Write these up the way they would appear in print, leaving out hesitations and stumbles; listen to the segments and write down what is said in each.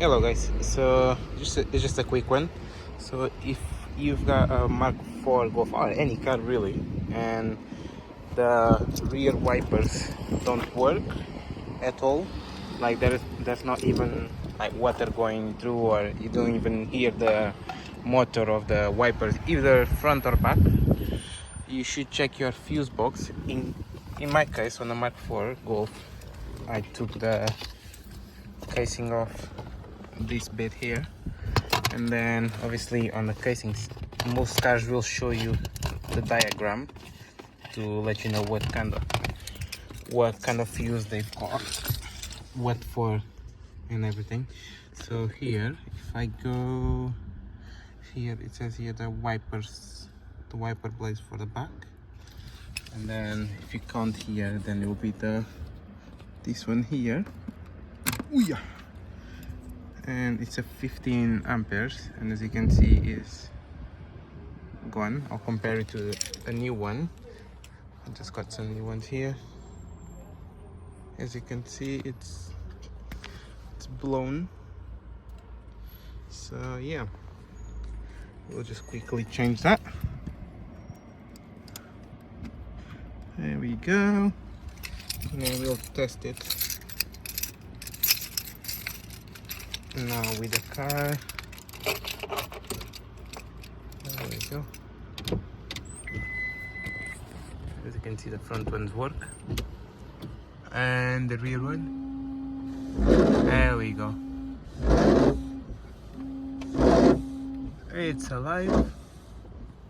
Hello guys, so it's just a quick one. So if you've got a Mark 4 Golf or any car really, and the rear wipers don't work at all, like there's not even like water going through, or you don't even hear the motor of the wipers either front or back, you should check your fuse box. In my case, on the Mark 4 Golf, I took the casing off this bit here, and then obviously on the casings most cars will show you the diagram to let you know what kind of fuse they've got, what for, and everything. So here, if I go here, it says here the wiper blades for the back, and then if you count here, then it will be this one here. Ooh, yeah. And it's a 15 amperes, and as you can see is gone. I'll compare it to a new one. I just got some new ones here. As you can see, it's blown. So yeah, we'll just quickly change that. There we go, and then we'll test it now with the car. There we go. As you can see, the front ones work, and the rear one, there we go, it's alive.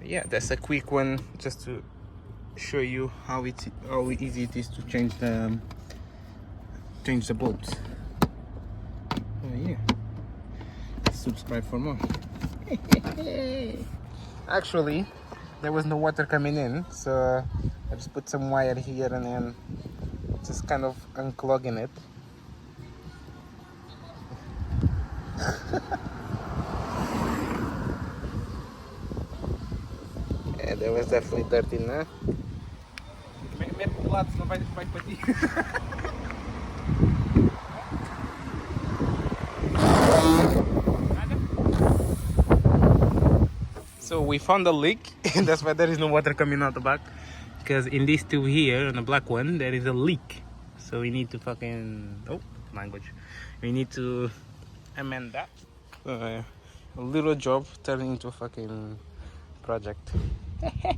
Yeah, that's a quick one just to show you how easy it is to change the bulbs. Yeah, subscribe for more. Actually, there was no water coming in, so I just put some wire here and then just kind of unclogging it. Yeah, there was definitely dirt in there. So we found a leak, and that's why there is no water coming out the back, because in this tube here, on the black one, there is a leak. So we need to we need to amend that. A little job turned into a fucking project. As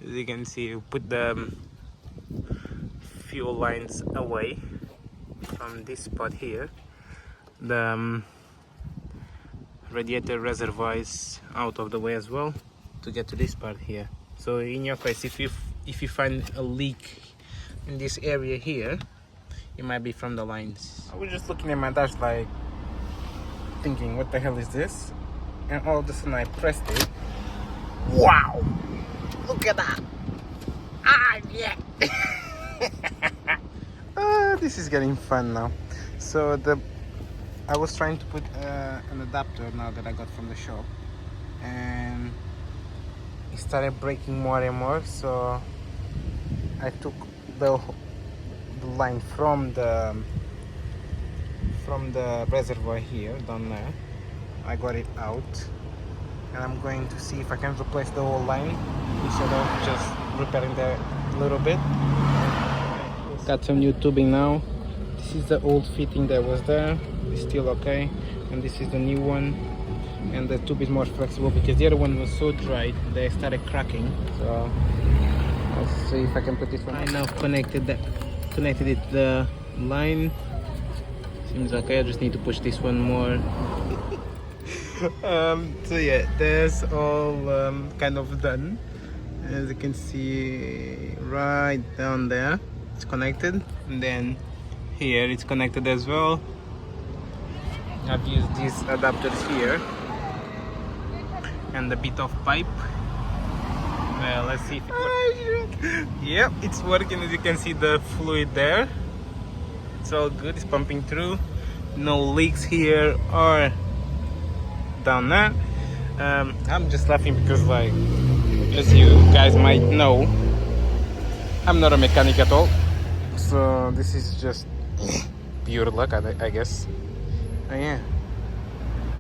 you can see, we put the fuel lines away from this spot here. The radiator reservoir is out of the way as well to get to this part here. So in your case, if you find a leak in this area here, it might be from the lines. I was just looking at my dash, like thinking, what the hell is this? And all of a sudden I pressed it. Wow, look at that. Ah, yeah. This is getting fun now. So I was trying to put an adapter now that I got from the shop, and it started breaking more and more. So I took the line from the reservoir here down there. I got it out, and I'm going to see if I can replace the whole line instead of just repairing the little bit. Got some new tubing now. This is the old fitting that was there. It's still okay, and this is the new one, and the tube is more flexible because the other one was so dry they started cracking. So let's see if I can put this one. I now connected it to the line. Seems okay. I just need to push this one more. So yeah, that's all kind of done. As you can see right down there, it's connected, and then here it's connected as well. I've used these adapters here and a bit of pipe. Well, let's see if it works. Yep, it's working. As you can see, the fluid there, it's all good, it's pumping through. No leaks here or down there. I'm just laughing because, like, as you guys might know, I'm not a mechanic at all, so this is just pure luck, I guess. Yeah.